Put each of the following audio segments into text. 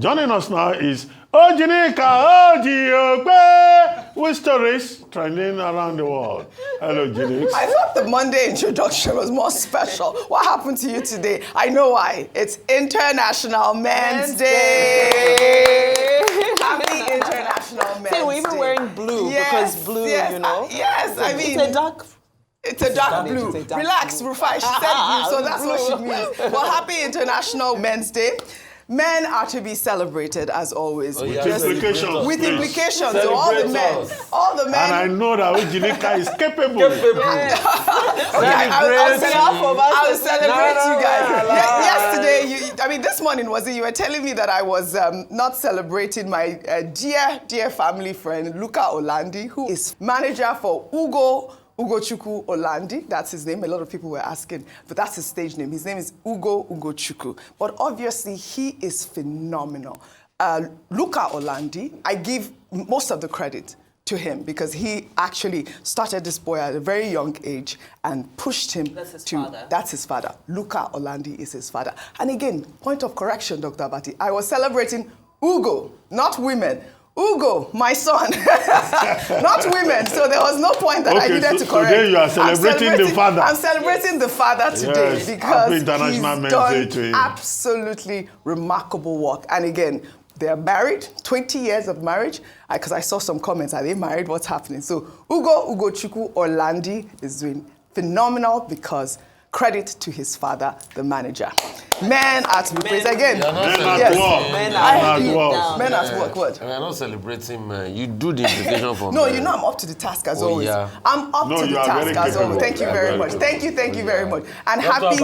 Joining us now is OjyOkpe with stories trending around the world. Hello, Jinx. I thought the Monday introduction was more special. What happened to you today? I know why. It's International Men's Day. Happy International Men's Day. See, we're even wearing blue because blue, yes, you know. Yes, I mean. It's a dark blue. Relax, Rufai. She said blue, so that's what she means. Well, happy International Men's Day. Men are to be celebrated as always. With implications. With implications. So all the men. All the men. And I know that OjyOkpe is capable. Okay, I'll celebrate you guys. Yesterday, I mean, this morning you were telling me that I was not celebrating my dear family friend, Luka Olandi, who is manager for Ugochukwu Olandi, that's his name. A lot of people were asking, but that's his stage name. His name is Ugochukwu. But obviously, he is phenomenal. Luka Olandi, I give most of the credit to him because he actually started this boy at a very young age and pushed him father. That's his father. Luka Olandi is his father. And again, point of correction, Dr. Abati, I was celebrating Ugo, not women. Ugo, my son, not women. So there was no point that I needed to correct. Today you are celebrating the father. I'm celebrating the father today because he's done Day absolutely remarkable work. And again, they're married, 20 years of marriage. Because I saw some comments, are they married? What's happening? So Ugochukwu Olandi is doing phenomenal because credit to his father, the manager. Men are to be praised again. Men at work. Men at work. What? We are not celebrating. You do the implication for No, men. you know I'm up to the task as always. Yeah. I'm up to the task as always. Thank you very much. Thank you very much. And happy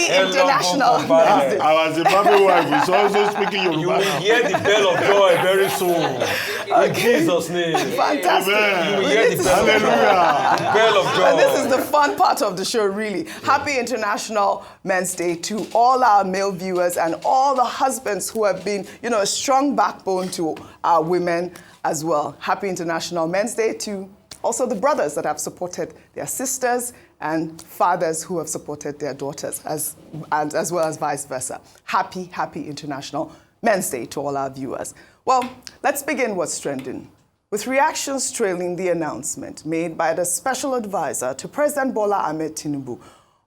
International Men's Day. Our Zimbabwe wife is also speaking Yoruba. You will hear the bell of joy very soon. In Jesus' name. Fantastic. Amen. You will hear the bell of joy. The bell of joy. And this is the fun part of the show, really. Happy International Men's Day to all our male viewers and all the husbands who have been, a strong backbone to our women as well. Happy International Men's Day to also the brothers that have supported their sisters and fathers who have supported their daughters, as well as vice versa. Happy International Men's Day to all our viewers. Well, let's begin what's trending. With reactions trailing the announcement made by the special advisor to President Bola Ahmed Tinubu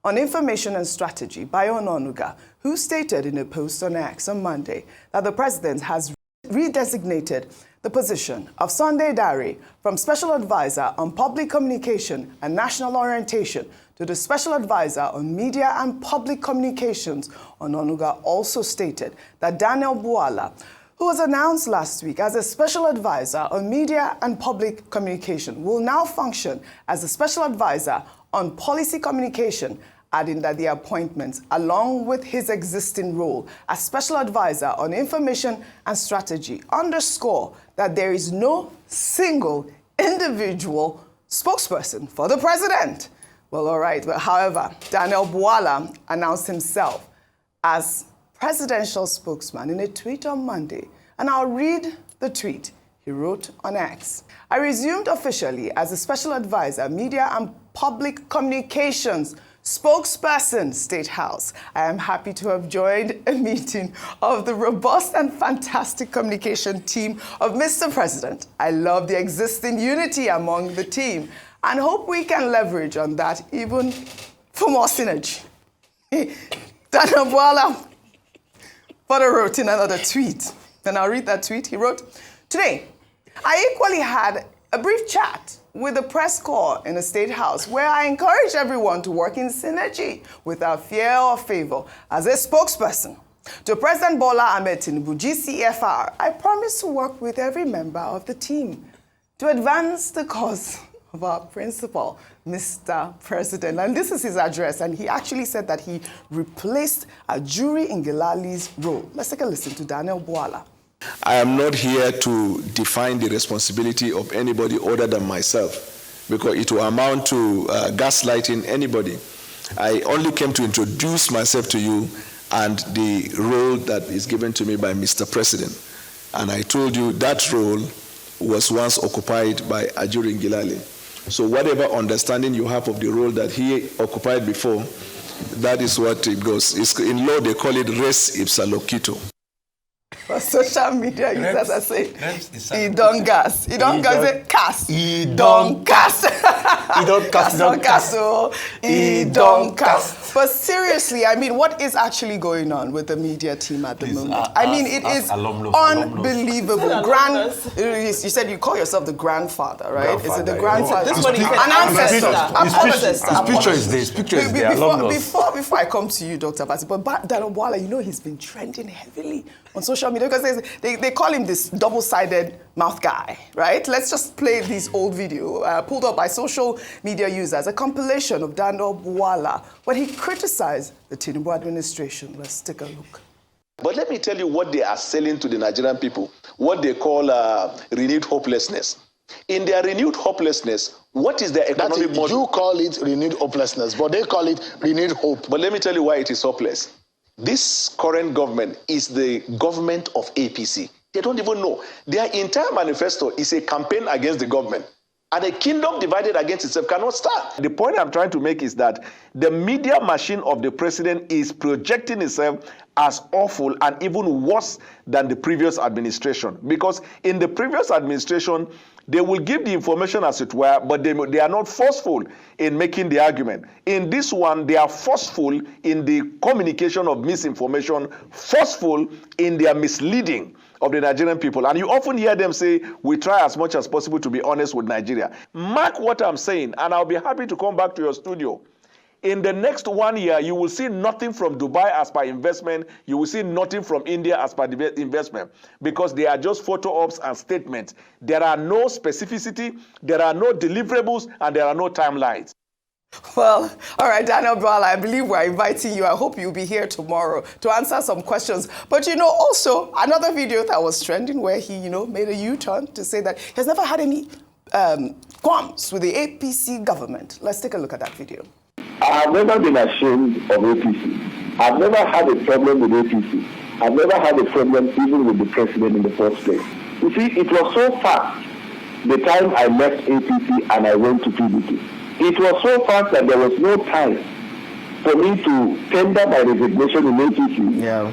on information and strategy, Bayo Onanuga, who stated in a post on X on Monday that the president has redesignated the position of Sunday Dare from Special Advisor on Public Communication and National Orientation to the Special Advisor on Media and Public Communications. Onanuga also stated that Daniel Bwala, who was announced last week as a Special Advisor on Media and Public Communication, will now function as a Special Advisor on Policy Communication, adding that the appointments, along with his existing role as Special Advisor on Information and Strategy, underscore that there is no single individual spokesperson for the president. Well, all right. But however, Daniel Bwala announced himself as presidential spokesman in a tweet on Monday. And I'll read the tweet he wrote on X. I resumed officially as a Special Advisor, Media and Public Communications spokesperson, State House. I am happy to have joined a meeting of the robust and fantastic communication team of Mr. President. I love the existing unity among the team and hope we can leverage on that even for more synergy. Daniel Bwala further wrote in another tweet, and I'll read that tweet. He wrote, "Today, I equally had a brief chat with the press corps in the State House where I encouraged everyone to work in synergy without fear or favor. As a spokesperson to President Bola Ahmed Tinubu, GCFR, I promise to work with every member of the team to advance the cause of our principal, Mr. President." And this is his address, and he actually said that he replaced Ajuri Ngelali's role. Let's take a listen to Daniel Bwala. I am not here to define the responsibility of anybody other than myself, because it will amount to gaslighting anybody. I only came to introduce myself to you and the role that is given to me by Mr. President. And I told you that role was once occupied by Ajuri Ngelali. So whatever understanding you have of the role that he occupied before, that is what it goes. In law, they call it res ipsa loquito. For social media users are saying, he don't gas. He don't cast. He Don't cast. He don't cast. He don't cast. He don't cast. But seriously, I mean, what is actually going on with the media team at the moment? I mean, it is unbelievable. You said you call yourself the grandfather, right? Is it the grandfather? This one he said An ancestor. His picture is there. His picture is there. Before I come to you, Dr. Bati, but Daniel Bwala, you know he's been trending heavily on social media because they call him this double-sided mouth guy, right? Let's just play this old video pulled up by social media users, a compilation of Daniel Bwala when he criticized the Tinubu administration. Let's take a look. But let me tell you what they are selling to the Nigerian people, what they call renewed hopelessness. In their renewed hopelessness, what is their economic model? You call it renewed hopelessness, but they call it renewed hope. But let me tell you why it is hopeless. This current government is the government of APC. They don't even know. Their entire manifesto is a campaign against the government. And a kingdom divided against itself cannot stand. The point I'm trying to make is that the media machine of the president is projecting itself as awful and even worse than the previous administration. Because in the previous administration, they will give the information as it were, but they are not forceful in making the argument. In this one, they are forceful in the communication of misinformation, forceful in their misleading of the Nigerian people. And you often hear them say, we try as much as possible to be honest with Nigeria. Mark what I'm saying, and I'll be happy to come back to your studio. In the next 1 year, you will see nothing from Dubai as per investment. You will see nothing from India as per investment because they are just photo ops and statements. There are no specificity, there are no deliverables, and there are no timelines. Well, all right, Daniel Bwala, I believe we're inviting you. I hope you'll be here tomorrow to answer some questions. But, also another video that was trending where he, made a U-turn to say that he has never had any qualms with the APC government. Let's take a look at that video. I have never been ashamed of APC. I've never had a problem with APC. I've never had a problem even with the president in the first place. You see, it was so fast the time I left APC and I went to PDP. It was so fast that there was no time for me to tender my resignation in APC. Yeah.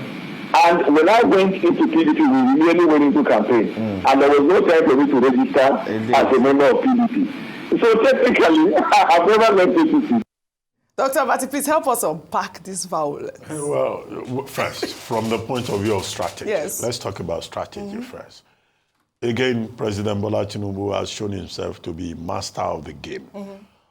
And when I went into PDP, we really went into campaign. And there was no time for me to register as a member of PDP. So technically, I've never left APC. Dr. Bati, please help us unpack this violence. Well, first, from the point of view of strategy, let's talk about strategy first. Again, President Bola Tinubu has shown himself to be master of the game.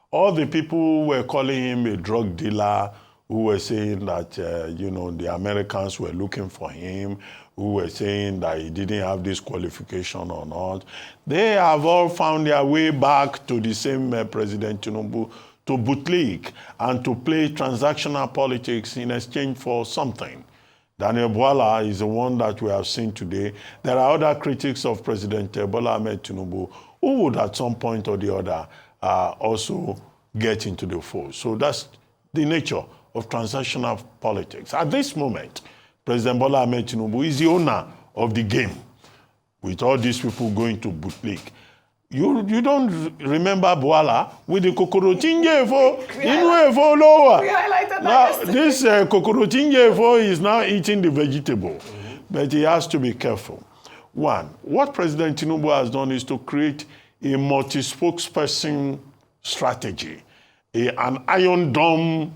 All the people who were calling him a drug dealer, who were saying that, the Americans were looking for him, who were saying that he didn't have this qualification or not, they have all found their way back to the same President Tinubu to bootleg and to play transactional politics in exchange for something. Daniel Bwala is the one that we have seen today. There are other critics of President Bola Ahmed Tinubu who would at some point or the other also get into the fold. So that's the nature of transactional politics. At this moment, President Bola Ahmed Tinubu is the owner of the game with all these people going to bootleg. You don't remember Bwala with the Kokorotinjefo? We highlighted that now, yesterday. this Kokorotinjefo is now eating the vegetable, but he has to be careful. One, what President Tinubu has done is to create a multi-spokesperson strategy, an iron dome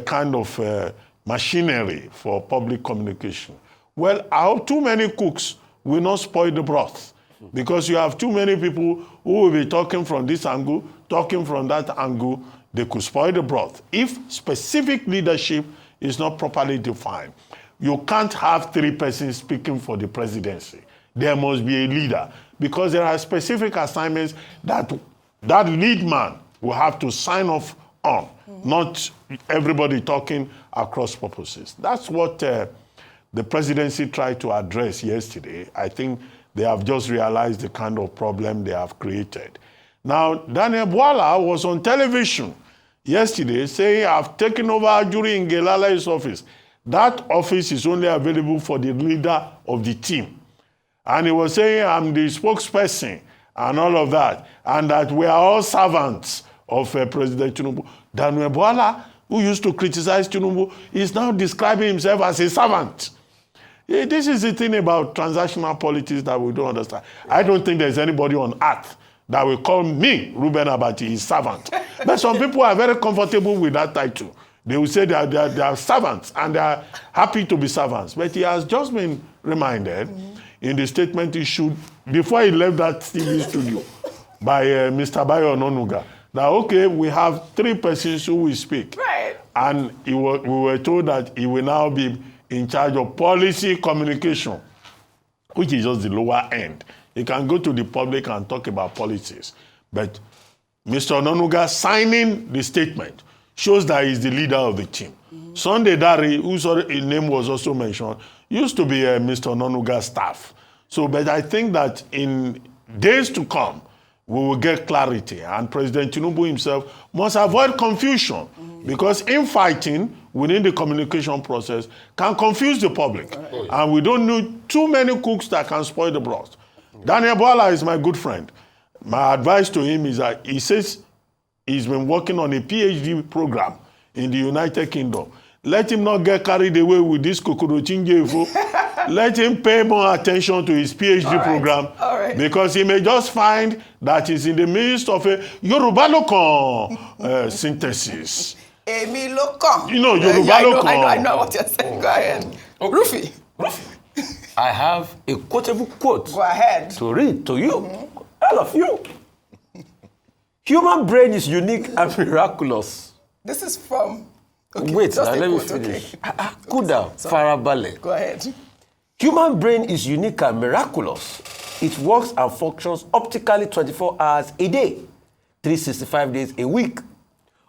kind of machinery for public communication. Well, how too many cooks will not spoil the broth. Because you have too many people who will be talking from this angle, talking from that angle, they could spoil the broth. If specific leadership is not properly defined, you can't have 3 persons speaking for the presidency. There must be a leader because there are specific assignments that lead man will have to sign off on, not everybody talking across purposes. That's what the presidency tried to address yesterday. I think they have just realized the kind of problem they have created. Now, Daniel Bwala was on television yesterday saying, I've taken over during Ngelala's office. That office is only available for the leader of the team. And he was saying, I'm the spokesperson and all of that, and that we are all servants of President Tinubu. Daniel Bwala who used to criticize Tinubu, is now describing himself as a servant. This is the thing about transactional politics that we don't understand. I don't think there's anybody on earth that will call me, Reuben Abati, his servant. But some people are very comfortable with that title. They will say they are servants and they are happy to be servants. But he has just been reminded in the statement issued before he left that TV studio by Mr. Bayo Onanuga that, okay, we have 3 persons who will speak. Right. And we were told that he will now be in charge of policy communication, which is just the lower end. He can go to the public and talk about politics. But Mr. Onanuga signing the statement shows that he's the leader of the team. Sunday Dari, whose name was also mentioned, used to be Mr. Onanuga's staff. So, but I think that in days to come, we will get clarity. And President Tinubu himself must avoid confusion because infighting within the communication process can confuse the public. And we don't need too many cooks that can spoil the broth. Daniel Bwala is my good friend. My advice to him is that he says he's been working on a PhD program in the United Kingdom. Let him not get carried away with this Kokorochinjefo. Let him pay more attention to his PhD program because he may just find that he's in the midst of a Yoruba Lokan synthesis. Emi Lokan. You know, Yoruba Lokan. I know what you're saying. Go ahead. Okay. Rufy, I have a quotable quote. Go ahead. To read to you, all of you. Human brain is unique and miraculous. This is from... Okay, wait, now let me finish. Cool down, Farabale. Go ahead. Human brain is unique and miraculous. It works and functions optically 24 hours a day, 365 days a week.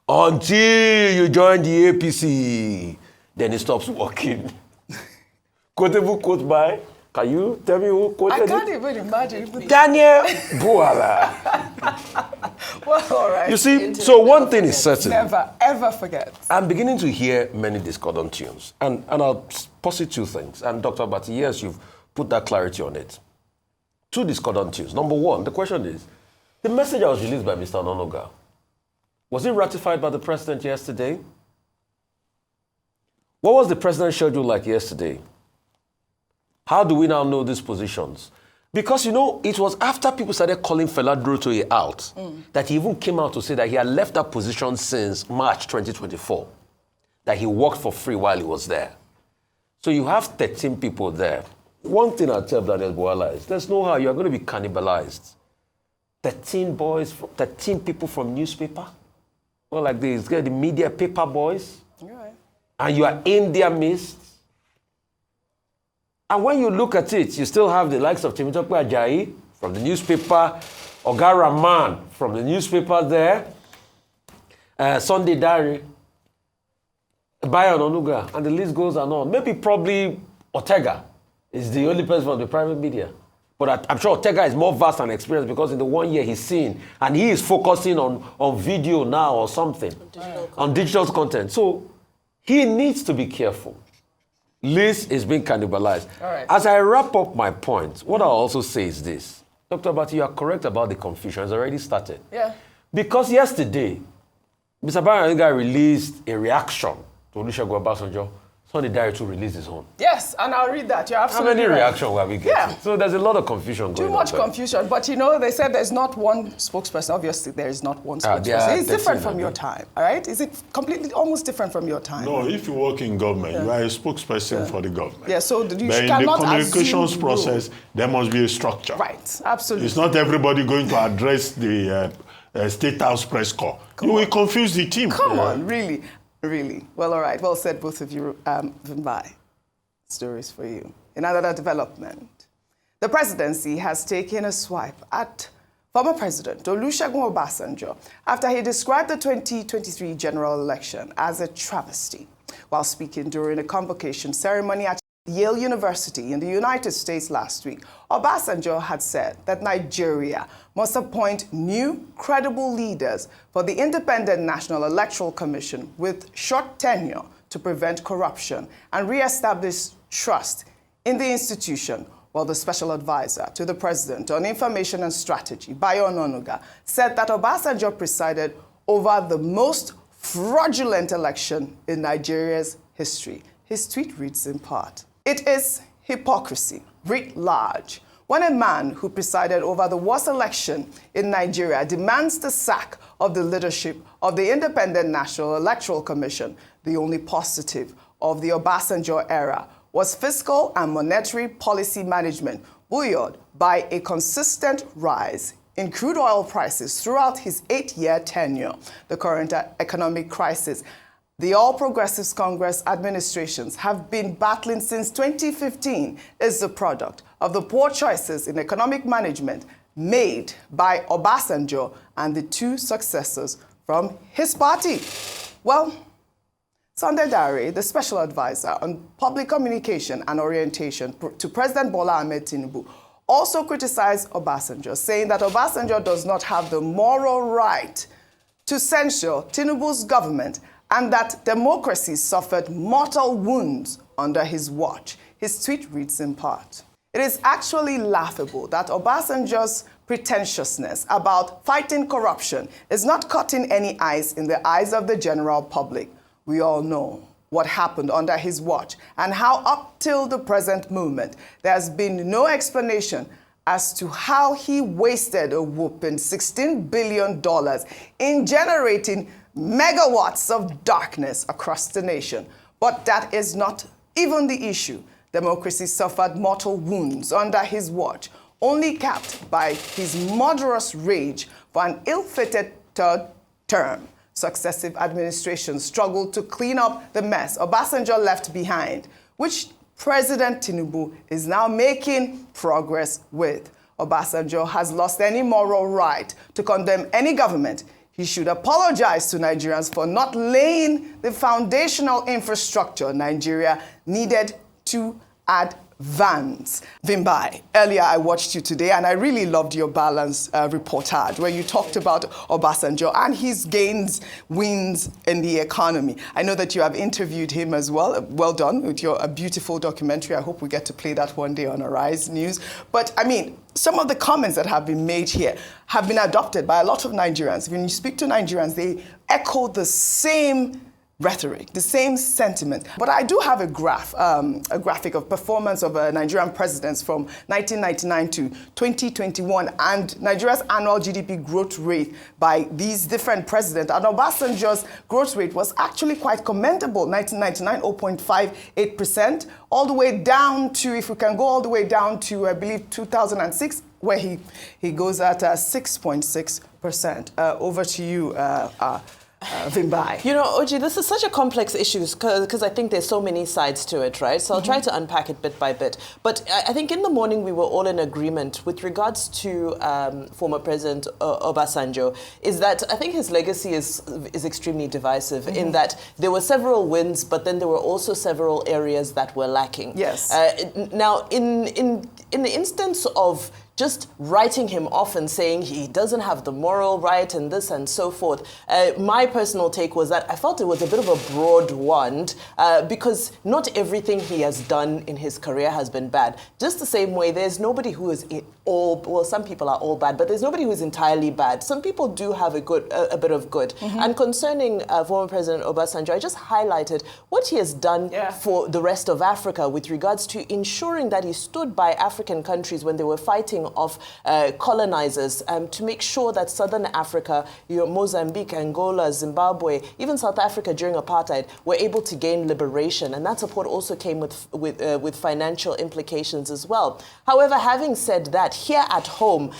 Until you join the APC, then it stops working. Quotable quote by, can you tell me who quoted it? I can't even imagine. Daniel Bwala. Well, all right. You see, so one thing is certain. Never, ever forget. I'm beginning to hear many discordant tunes. And I'll posit 2 things. And Dr. Abati, yes, you've put that clarity on it. 2 discordant tunes. Number 1, the question is, the message that was released by Mr. Onanuga, was it ratified by the president yesterday? What was the president's schedule like yesterday? How do we now know these positions? Because, you know, it was after people started calling Fela Durotoye out that he even came out to say that he had left that position since March 2024, that he worked for free while he was there. So you have 13 people there. One thing I'll tell Daniel Bwala is there's no how you're going to be cannibalized. 13 people from newspaper, well, like this, the media paper boys, and you are in their midst. And when you look at it, you still have the likes of Temitope Ajayi from the newspaper, Oga Rahman from the newspaper there, Sunday Diary, Bayo Onanuga, and the list goes on. Maybe probably Ortega is the only person from the private media. But I'm sure Ortega is more vast and experienced because in the 1 year he's seen, and he is focusing on video now or something, on digital content. So he needs to be careful. Liz is being cannibalized. As I wrap up my point, what I'll also say is this. Dr. Abati, you are correct about the confusion. It's already started. Yeah. Because yesterday, Mr. Bayo Onanuga released a reaction to Olusegun Obasanjo. Sunday Diary to release his own. Yes, and I'll read that. You're absolutely How many right. reactions were we getting? Yeah. So there's a lot of confusion going on. Too much confusion. But you know, they said there's not one spokesperson. Obviously, there is not one spokesperson. It's different from your time, all right? Is it completely, almost different from your time? No, if you work in government, you are a spokesperson for the government. Yeah, so you but in cannot the communications assume process, there must be a structure. Right, absolutely. It's not everybody going to address the State House press corps. You will confuse the team. Come on, really, really. Well, all right. Well said, both of you. Bye. Stories for you. In another development, the presidency has taken a swipe at former President Olusegun Obasanjo after he described the 2023 general election as a travesty. While speaking during a convocation ceremony at Yale University in the United States last week, Obasanjo had said that Nigeria must appoint new, credible leaders for the Independent National Electoral Commission with short tenure to prevent corruption and re-establish trust in the institution, while the special advisor to the president on information and strategy, Bayo Onanuga, said that Obasanjo presided over the most fraudulent election in Nigeria's history. His tweet reads in part, "It is hypocrisy, writ large, when a man who presided over the worst election in Nigeria demands the sack of the leadership of the Independent National Electoral Commission. The only positive of the Obasanjo era was fiscal and monetary policy management, buoyed by a consistent rise in crude oil prices throughout his 8-year tenure. The current economic crisis the All Progressives Congress administrations have been battling since 2015 is the product of the poor choices in economic management made by Obasanjo and the two successors from his party." Well, Sunday Dare, the special advisor on public communication and orientation to President Bola Ahmed Tinubu, also criticized Obasanjo, saying that Obasanjo does not have the moral right to censure Tinubu's government and that democracy suffered mortal wounds under his watch. His tweet reads in part, "It is actually laughable that Obasanjo's pretentiousness about fighting corruption is not cutting any ice in the eyes of the general public. We all know what happened under his watch and how up till the present moment there has been no explanation as to how he wasted a whopping $16 billion in generating megawatts of darkness across the nation. But that is not even the issue. Democracy suffered mortal wounds under his watch, only capped by his murderous rage for an ill-fated third term. Successive administrations struggled to clean up the mess Obasanjo left behind, which President Tinubu is now making progress with. Obasanjo has lost any moral right to condemn any government. He should apologize to Nigerians for not laying the foundational infrastructure Nigeria needed to advance." Vimbai, earlier I watched you today and I really loved your balanced reportage where you talked about Obasanjo and his wins in the economy. I know that you have interviewed him as well. Well done with a beautiful documentary. I hope we get to play that one day on Arise News. But I mean, some of the comments that have been made here have been adopted by a lot of Nigerians. When you speak to Nigerians, they echo the same rhetoric, the same sentiment. But I do have a graphic of performance of Nigerian presidents from 1999 to 2021 and Nigeria's annual GDP growth rate by these different presidents. And Obasanjo's growth rate was actually quite commendable. 1999, 0.58%, all the way down to, if we can go all the way down to, I believe, 2006, where he goes at 6.6%. Over to you, Vimbai. You know, Oji, this is such a complex issue because I think there's so many sides to it, right? So I'll try to unpack it bit by bit. But I think in the morning we were all in agreement with regards to former President Obasanjo, is that I think his legacy is extremely divisive in that there were several wins, but then there were also several areas that were lacking. Yes. Now, in the instance of just writing him off and saying he doesn't have the moral right and this and so forth. My personal take was that I felt it was a bit of a broad wand because not everything he has done in his career has been bad. Just the same way, there's nobody who is some people are all bad, but there's nobody who is entirely bad. Some people do have a bit of good. And concerning former President Obasanjo, I just highlighted what he has done for the rest of Africa with regards to ensuring that he stood by African countries when they were fighting off colonizers to make sure that Southern Africa, Mozambique, Angola, Zimbabwe, even South Africa during apartheid were able to gain liberation. And that support also came with financial implications as well. However, having said that, here at home,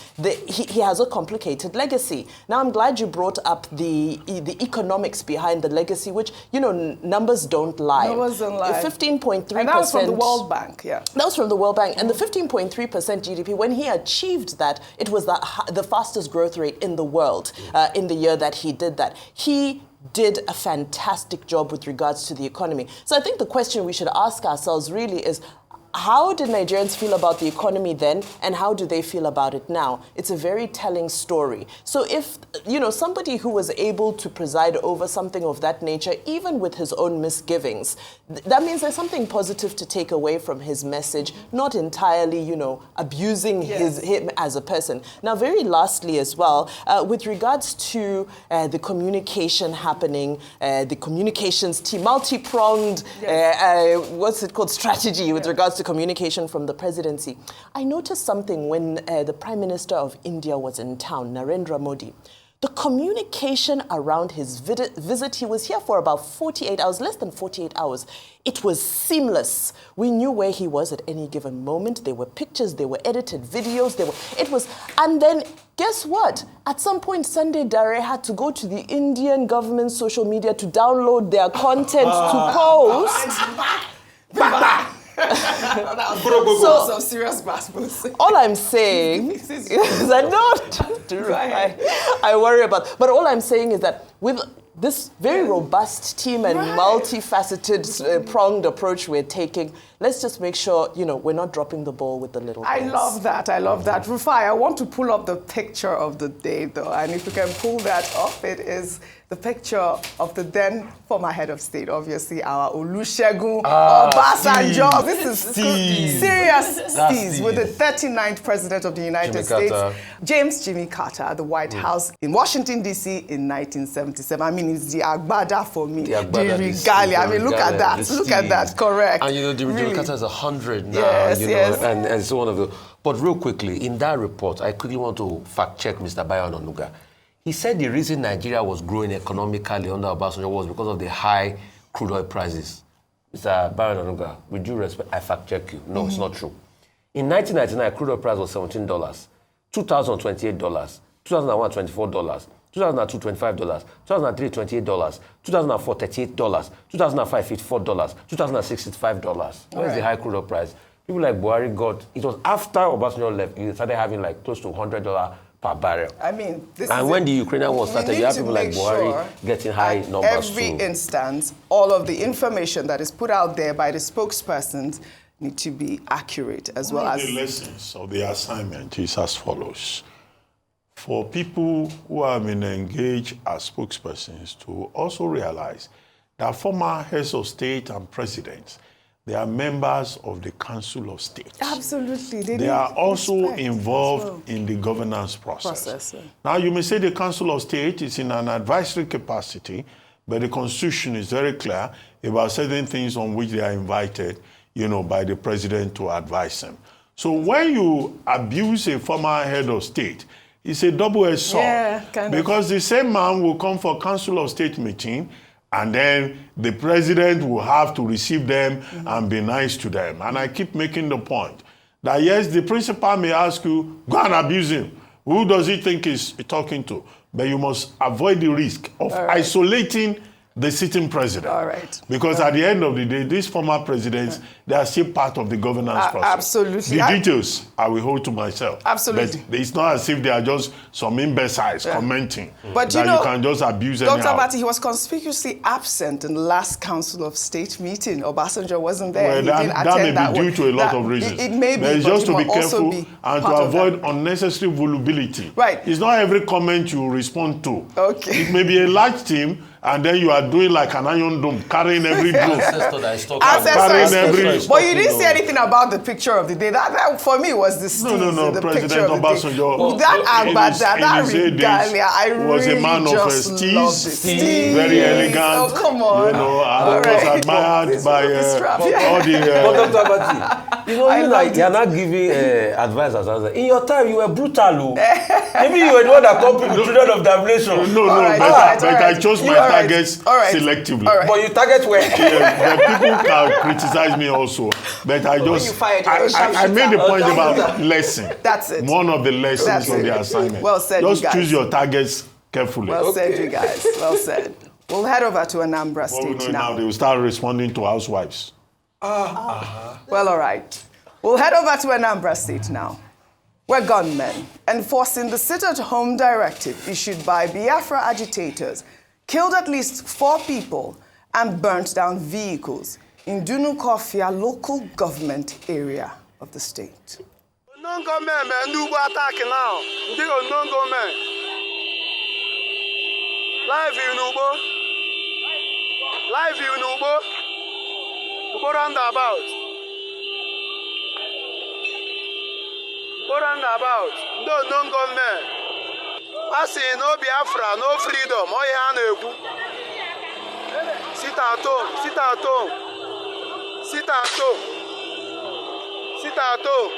he has a complicated legacy. Now, I'm glad you brought up the economics behind the legacy, which, numbers don't lie. Numbers don't lie. 15.3%. And that was from the World Bank, yeah. That was from the World Bank. And the 15.3% GDP, when he achieved that, it was the fastest growth rate in the world in the year that he did that. He did a fantastic job with regards to the economy. So I think the question we should ask ourselves really is, how did Nigerians feel about the economy then, and how do they feel about it now? It's a very telling story. So if, somebody who was able to preside over something of that nature, even with his own misgivings, that means there's something positive to take away from his message, not entirely, abusing him as a person. Now, very lastly as well, with regards to the communication happening, the communications team, multi-pronged, strategy with regards to communication from the presidency. I noticed something when the Prime Minister of India was in town, Narendra Modi. The communication around his visit, he was here for about 48 hours, less than 48 hours. It was seamless. We knew where he was at any given moment. There were pictures, there were edited videos, and then guess what? At some point, Sunday Dare had to go to the Indian government social media to download their content to post. Some serious gospels. All I'm saying is that I worry about. But all I'm saying is that with this very robust team and multifaceted pronged approach we're taking, let's just make sure, we're not dropping the ball with the little things. I love that. Rufai, I want to pull up the picture of the day, though. And if you can pull that up, it is the picture of the then former head of state, obviously, our Olusegun Obasanjo. This is serious steez with the 39th president of the United States, James Jimmy Carter, at the White House in Washington, D.C. in 1977. I mean, it's the agbada for me, the regalia. I mean, look at that. Look at that. Correct. And Jimmy Carter is 100 now. Yes, and it's one of the. But real quickly, in that report, I quickly want to fact check Mr. Bayo Onanuga. He said the reason Nigeria was growing economically under Obasanjo was because of the high crude oil prices. Mr. Bayo Onanuga, with due respect, I fact check you. No, it's not true. In 1999, crude oil price was $17. 2000, $28. 2001, $24. 2002, $25. 2003, $28. 2004, $38. 2005, $54. 2006, $65. Where's the high crude oil price? People like Buhari got, it was after Obasanjo left, you started having like close to $100 per barrel. I mean, and when the Ukrainian war started, you have people like Buhari getting high numbers every instance, all of the information that is put out there by the spokespersons need to be accurate as well as... The lessons of the assignment is as follows. For people who have been engaged as spokespersons to also realize that former heads of state and presidents, they are members of the Council of State. Absolutely. They are also involved in the governance process. Now, you may say the Council of State is in an advisory capacity, but the Constitution is very clear about certain things on which they are invited, by the president to advise them. So when you abuse a former head of state, it's a double-edged sword. Because the same man will come for Council of State meeting, and then the president will have to receive them and be nice to them. And I keep making the point that, yes, the principal may ask you, go and abuse him. Who does he think he's talking to? But you must avoid the risk of isolating the sitting president. Because at the end of the day, these former presidents, they are still part of the governance process. Absolutely. The details, I will hold to myself. Absolutely. But it's not as if they are just some imbeciles commenting. But that you can just abuse anyhow. Dr. Bati, he was conspicuously absent in the last Council of State meeting. Obasanjo wasn't there. Well, that may be due to a lot of reasons. It may be, but it's just to be careful and to avoid unnecessary volubility. It's not every comment you respond to. It may be a large team, and then you are doing like an iron dome, carrying every dome. But you didn't say anything about the picture of the day. That for me was the steez. No. President Obasanjo, that regalia, I was a man of steez, very elegant. Oh, come on. And was admired by all the... But Dr. Abati, you're not giving advice as answer. In your time, you were brutal. Maybe you were the one that copied the children of damnation. No, but I chose my targets selectively. But you target where? But people can criticize me also. But I just... I made the point about lesson. That's it. One of the lessons of the assignment. Well said, just you guys. Choose your targets carefully. Well said, you guys. Well said. We'll head over to Anambra State now. They will start responding to housewives. Well, all right. We'll head over to Anambra State now, where gunmen enforcing the sit-at-home directive issued by Biafra agitators killed at least 4 people and burnt down vehicles in Dunukofia local government area of the state. Non-government, man, attack now. Non-government. Live in Ubo. Live in Ubo. Ubo roundabout. Ubo roundabout. No non-government. I say no Biafra, no freedom. Oh, yeah, sit at home. Sit at home. Sit at home. Sit at home.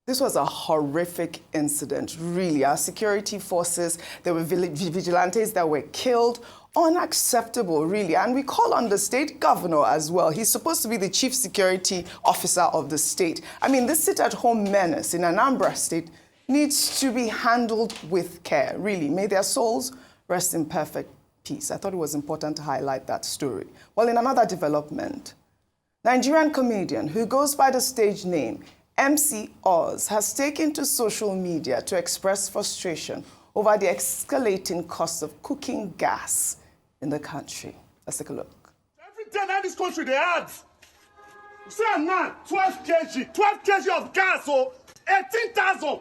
This was a horrific incident, really. Our security forces, there were vigilantes that were killed. Unacceptable, really. And we call on the state governor as well. He's supposed to be the chief security officer of the state. I mean, this sit-at-home menace in Anambra State needs to be handled with care, really. May their souls rest in perfect peace. I thought it was important to highlight that story. Well, in another development, Nigerian comedian who goes by the stage name MC Oz has taken to social media to express frustration over the escalating cost of cooking gas in the country. Let's take a look. Every day in this country they add, say now 12 kg of gas, so 18,000.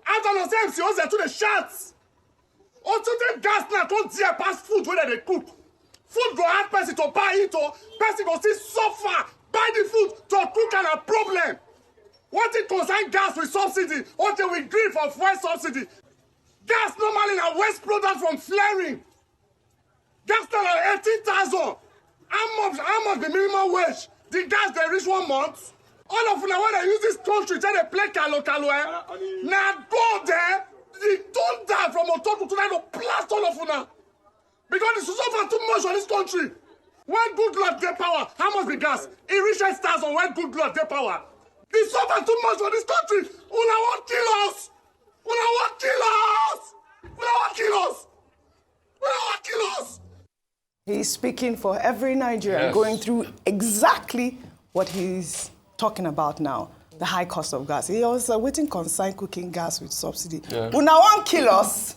I don't know, say MC Oz to the shots. Also, the gas now don't dare pass food when they cook. Food go hard person to buy it, or person go still suffer. Buy the food to cook and a problem. What it concern gas with subsidy, what they will green for fuel subsidy. Gas normally a waste product from flaring. Gas now 18,000. How much the minimum wage? The gas they reach 1 month. All of them when they use this country, they play kalo. Now go there, they don't die from on top to blast all of them. Because it's suffer too much on this country. When good Lord get power, how much the gas? It reaches 1,000 when good Lord get power. They suffer too much for this country. Una want kill us. Una want kill us. Una want kill us. Una want kill us. He's speaking for every Nigerian going through exactly what he's talking about now, the high cost of gas. He was waiting concern cooking gas with subsidy. Una want kill us.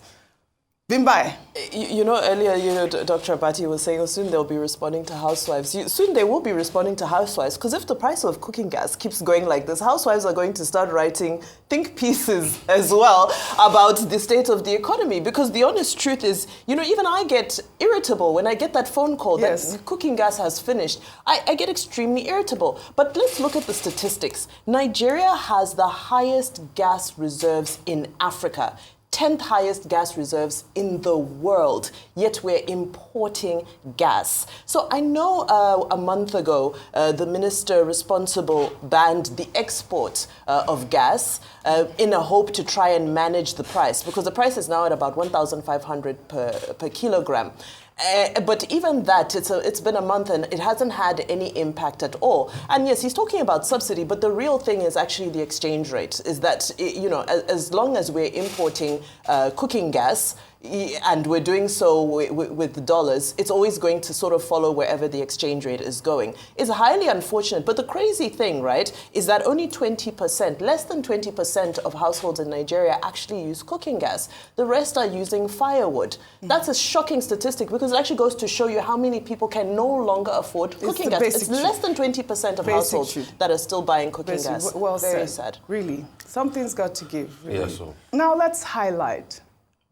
Bimbai. You know, earlier, Dr. Abati was saying, soon they'll be responding to housewives. Soon they will be responding to housewives, because if the price of cooking gas keeps going like this, housewives are going to start writing think pieces as well about the state of the economy. Because the honest truth is, even I get irritable when I get that phone call that cooking gas has finished. I get extremely irritable. But let's look at the statistics. Nigeria has the highest gas reserves in Africa. 10th highest gas reserves in the world, yet we're importing gas. So I know a month ago, the minister responsible banned the export of gas in a hope to try and manage the price, because the price is now at about 1,500 per kilogram. But even that, it's been a month and it hasn't had any impact at all. And yes, he's talking about subsidy, but the real thing is actually the exchange rate. Is that, as long as we're importing cooking gas, and we're doing so with dollars, it's always going to sort of follow wherever the exchange rate is going. It's highly unfortunate. But the crazy thing, right, is that only 20%, less than 20% of households in Nigeria actually use cooking gas. The rest are using firewood. That's a shocking statistic, because it actually goes to show you how many people can no longer afford cooking gas. It's less than 20% of households that are still buying cooking gas. Well Very said. sad. Really. Something's got to give. Really. Yes, sir. Now let's highlight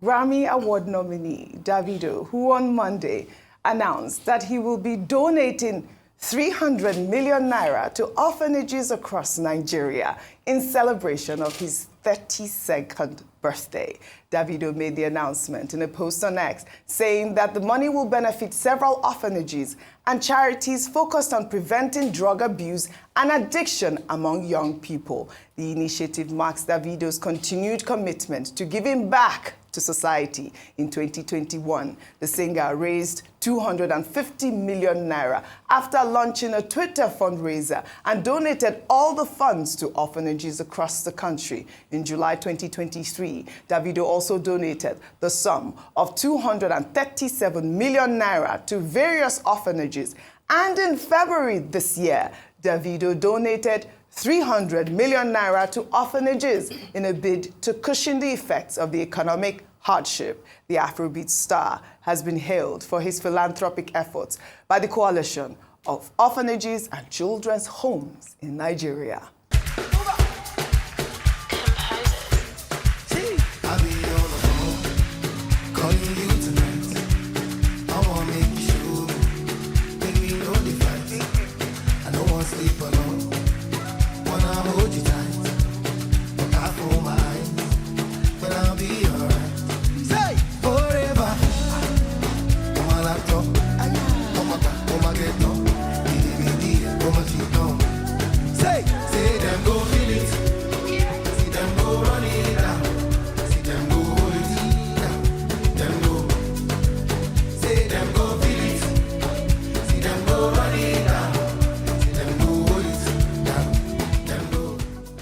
Grammy Award nominee Davido, who on Monday announced that he will be donating 300 million naira to orphanages across Nigeria in celebration of his 32nd birthday. Davido made the announcement in a post on X, saying that the money will benefit several orphanages and charities focused on preventing drug abuse and addiction among young people. The initiative marks Davido's continued commitment to giving back to society. In 2021, the singer raised 250 million naira after launching a Twitter fundraiser and donated all the funds to orphanages across the country. In July 2023, Davido also donated the sum of 237 million naira to various orphanages. And in February this year, Davido donated 300 million naira to orphanages in a bid to cushion the effects of the economic hardship. The Afrobeat star has been hailed for his philanthropic efforts by the coalition of orphanages and children's homes in Nigeria.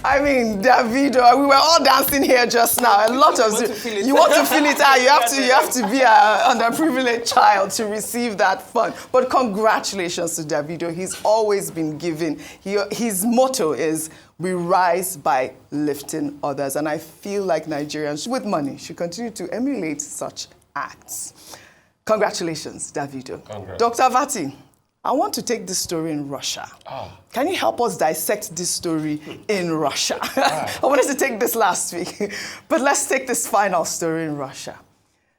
I mean, Davido, we were all dancing here just now. A lot of you want to feel it out. You have to be an underprivileged child to receive that fun. But congratulations to Davido. He's always been giving. His motto is, "We rise by lifting others." And I feel like Nigerians with money should continue to emulate such acts. Congratulations, Davido. Congrats. Dr. Vati, I want to take this story in Russia. Can you help us dissect this story in Russia? I wanted to take this last week, but let's take this final story in Russia.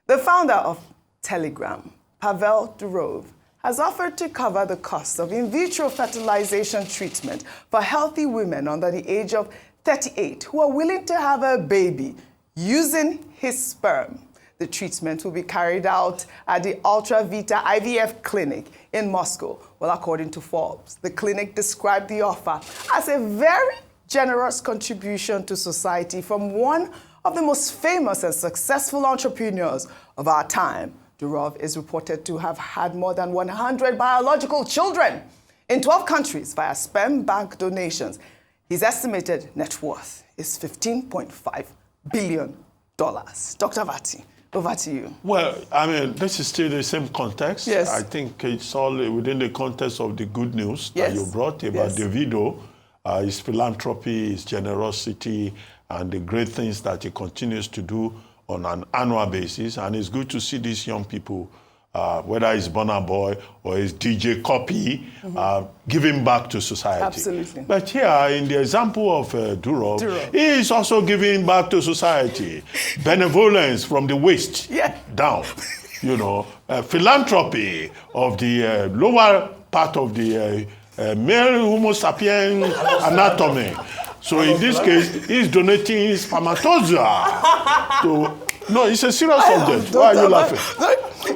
The founder of Telegram, Pavel Durov, has offered to cover the cost of in vitro fertilization treatment for healthy women under the age of 38 who are willing to have a baby using his sperm. The treatment will be carried out at the Ultra Vita IVF clinic in Moscow. Well, according to Forbes, the clinic described the offer as a very generous contribution to society from one of the most famous and successful entrepreneurs of our time. Durov is reported to have had more than 100 biological children in 12 countries via sperm bank donations. His estimated net worth is $15.5 billion. Dr. Vati, over to you. Well, I mean, this is still the same context. Yes. I think it's all within the context of the good news Yes. that you brought about Yes. Davido, his philanthropy, his generosity, and the great things that he continues to do on an annual basis. And it's good to see these young people, whether it's Burna Boy or it's DJ Copy, giving back to society. Absolutely. But here, in the example of Durov, he is also giving back to society. Benevolence from the waist down, you know, philanthropy of the lower part of the male Homo sapien anatomy. So in this case, he's donating spermatozoa to... No, it's a serious subject. Why are you laughing?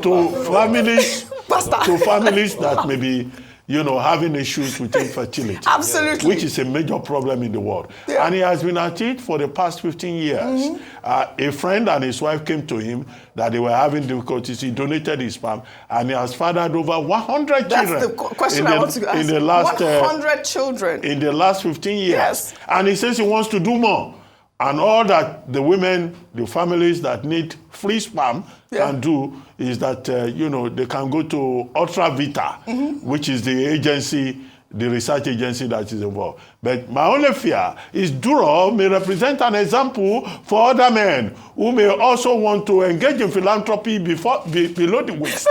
To families that may be, you know, having issues with infertility. Absolutely. Which is a major problem in the world. Yeah. And he has been at it for the past 15 years. A friend and his wife came to him that they were having difficulties. He donated his sperm, and he has fathered over 100 children. That's the question I want to ask. In the last 100 children. In the last 15 years. Yes. And he says he wants to do more. And all that the women, the families that need free sperm can do is that, you know, they can go to Ultra Vita, which is the agency, the research agency that is involved. But my only fear is Durov may represent an example for other men who may also want to engage in philanthropy below the waist.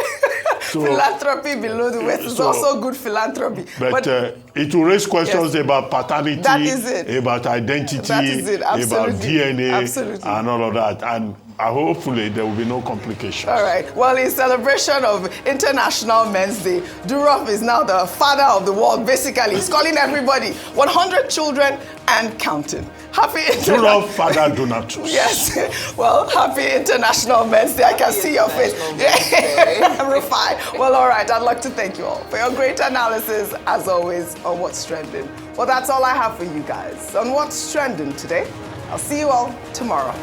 So, philanthropy below the waist is also good philanthropy. But it will raise questions about paternity, that is it. about identity, That is it. about DNA, Absolutely. and all of that. And hopefully there will be no complications. All right. Well, in celebration of International Men's Day, Durov is now the father of the world. Basically, he's calling everybody 100 children and counting. Happy International... Durov father donatus. Yes. Well, happy International Men's Day. I can see your face. Yeah. Rufai. Well, all right. I'd like to thank you all for your great analysis, as always, on What's Trending. Well, that's all I have for you guys on What's Trending today. I'll see you all tomorrow.